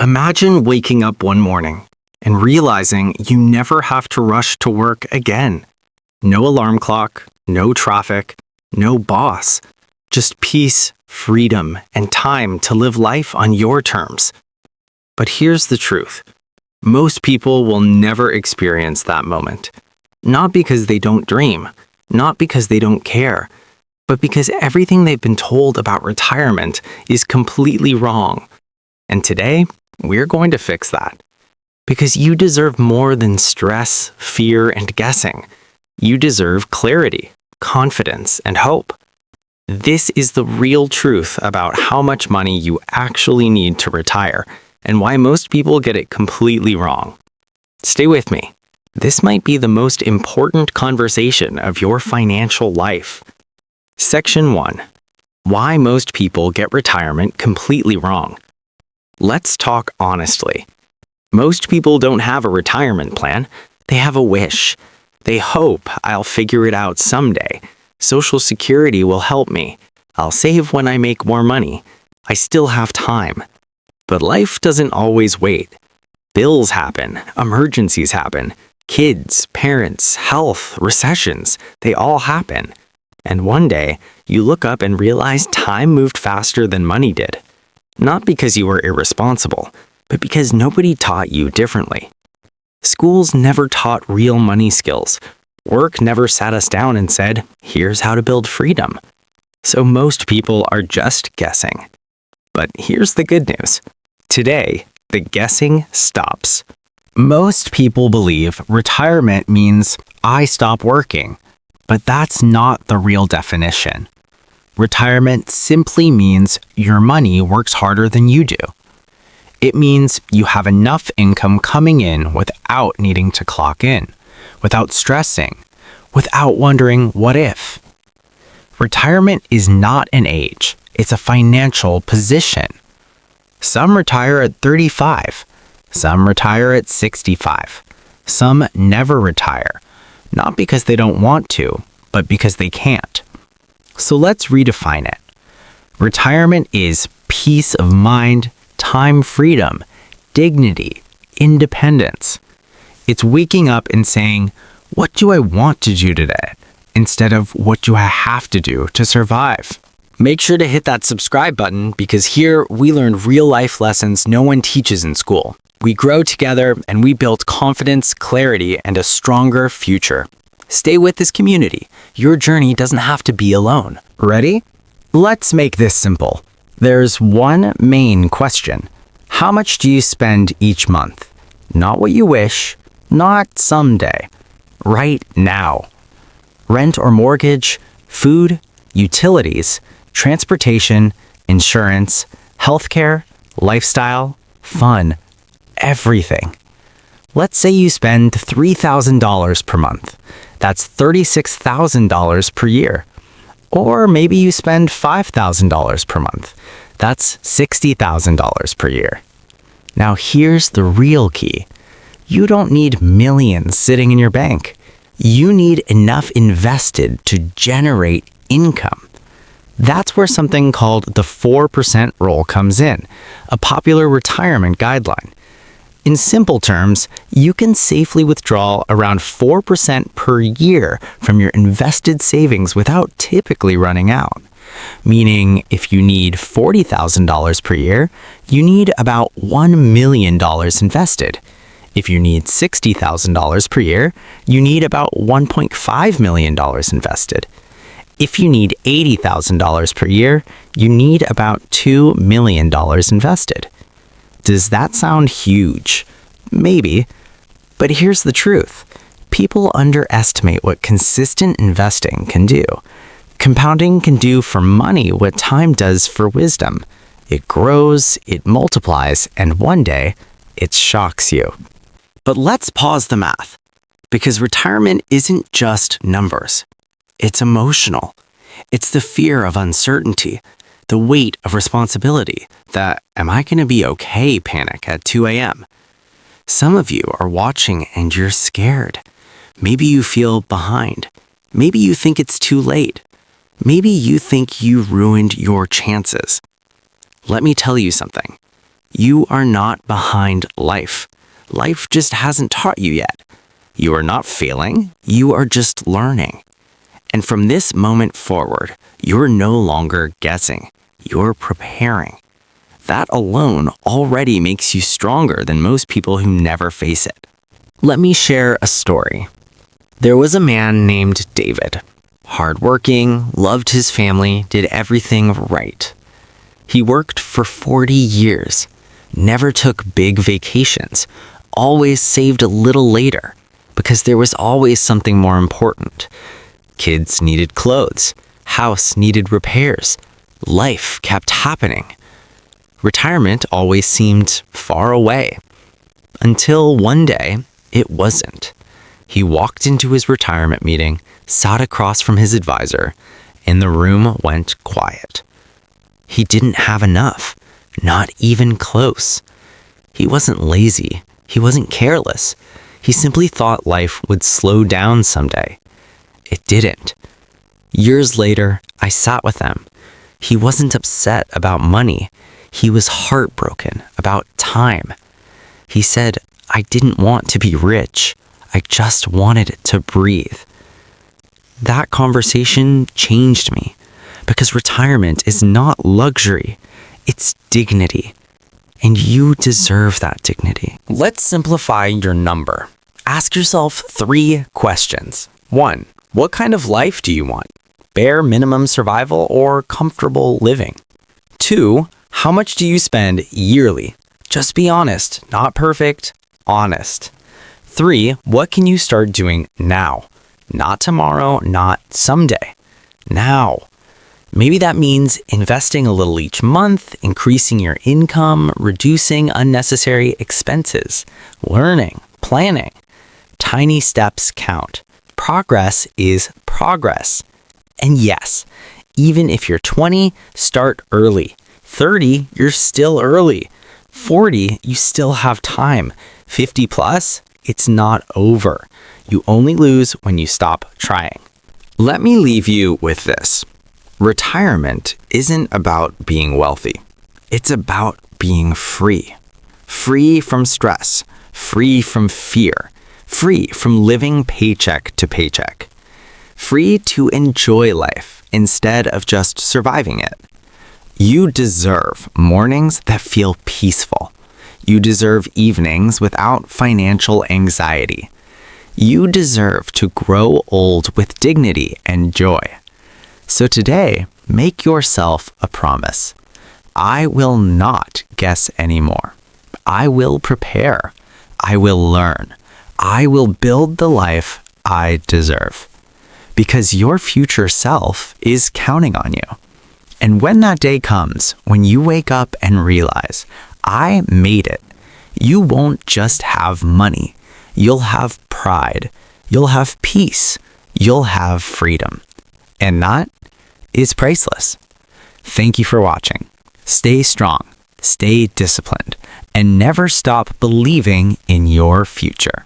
Imagine waking up one morning and realizing you never have to rush to work again. No alarm clock, no traffic, no boss. Just peace, freedom, and time to live life on your terms. But here's the truth. Most people will never experience that moment. Not because they don't dream, not because they don't care, but because everything they've been told about retirement is completely wrong. And today, we're going to fix that. Because you deserve more than stress, fear, and guessing. You deserve clarity, confidence, and hope. This is the real truth about how much money you actually need to retire and why most people get it completely wrong. Stay with me. This might be the most important conversation of your financial life. Section 1. Why most people get retirement completely wrong. Let's talk honestly. Most people don't have a retirement plan. They have a wish. They hope I'll figure it out someday. Social Security will help me. I'll save when I make more money. I still have time. But life doesn't always wait. Bills happen. Emergencies happen. Kids, parents, health, recessions, they all happen. And one day, you look up and realize time moved faster than money did. Not because you were irresponsible, but because nobody taught you differently. Schools never taught real money skills. Work never sat us down and said, here's how to build freedom. So most people are just guessing. But here's the good news. Today, the guessing stops. Most people believe retirement means I stop working, but that's not the real definition. Retirement simply means your money works harder than you do. It means you have enough income coming in without needing to clock in, without stressing, without wondering what if. Retirement is not an age, it's a financial position. Some retire at 35, some retire at 65, some never retire, not because they don't want to, but because they can't. So let's redefine it. Retirement is peace of mind, time freedom, dignity, independence. It's waking up and saying, what do I want to do today? Instead of what do I have to do to survive? Make sure to hit that subscribe button because here we learn real life lessons no one teaches in school. We grow together and we build confidence, clarity, and a stronger future. Stay with this community. Your journey doesn't have to be alone. Ready? Let's make this simple. There's one main question. How much do you spend each month? Not what you wish, not someday. Right now. Rent or mortgage, food, utilities, transportation, insurance, healthcare, lifestyle, fun, everything. Let's say you spend $3,000 per month. That's $36,000 per year. Or maybe you spend $5,000 per month. That's $60,000 per year. Now here's the real key. You don't need millions sitting in your bank. You need enough invested to generate income. That's where something called the 4% rule comes in, a popular retirement guideline. In simple terms, you can safely withdraw around 4% per year from your invested savings without typically running out. Meaning, if you need $40,000 per year, you need about $1 million invested. If you need $60,000 per year, you need about $1.5 million invested. If you need $80,000 per year, you need about $2 million invested. Does that sound huge? Maybe. But here's the truth. People underestimate what consistent investing can do. Compounding can do for money what time does for wisdom. It grows, it multiplies, and one day, it shocks you. But let's pause the math. Because retirement isn't just numbers. It's emotional. It's the fear of uncertainty, the weight of responsibility, the am I going to be okay panic at 2 a.m. Some of you are watching and you're scared. Maybe you feel behind. Maybe you think it's too late. Maybe you think you ruined your chances. Let me tell you something. You are not behind life. Life just hasn't taught you yet. You are not failing, you are just learning. And from this moment forward, you're no longer guessing, you're preparing. That alone already makes you stronger than most people who never face it. Let me share a story. There was a man named David. Hardworking, loved his family, did everything right. He worked for 40 years, never took big vacations, always saved a little later, because there was always something more important. Kids needed clothes, house needed repairs, life kept happening. Retirement always seemed far away. Until one day, it wasn't. He walked into his retirement meeting, sat across from his advisor, and the room went quiet. He didn't have enough, not even close. He wasn't lazy. He wasn't careless. He simply thought life would slow down someday. It didn't. Years later, I sat with him. He wasn't upset about money. He was heartbroken about time. He said, "I didn't want to be rich. I just wanted to breathe." That conversation changed me because retirement is not luxury, it's dignity. And you deserve that dignity. Let's simplify your number. Ask yourself 3 questions. 1. What kind of life do you want? Bare minimum survival or comfortable living? 2. How much do you spend yearly? Just be honest, not perfect, honest. 3. What can you start doing now? Not tomorrow, not someday. Now. Maybe that means investing a little each month, increasing your income, reducing unnecessary expenses, learning, planning. Tiny steps count. Progress is progress. And yes, even if you're 20, start early. 30, you're still early. 40, you still have time. 50 plus, it's not over. You only lose when you stop trying. Let me leave you with this. Retirement isn't about being wealthy. It's about being free. Free from stress, free from fear, free from living paycheck to paycheck. Free to enjoy life instead of just surviving it. You deserve mornings that feel peaceful. You deserve evenings without financial anxiety. You deserve to grow old with dignity and joy. So today, make yourself a promise. I will not guess anymore. I will prepare. I will learn. I will build the life I deserve. Because your future self is counting on you. And when that day comes, when you wake up and realize, I made it, you won't just have money. You'll have pride. You'll have peace. You'll have freedom. And that is priceless. Thank you for watching. Stay strong, stay disciplined, and never stop believing in your future.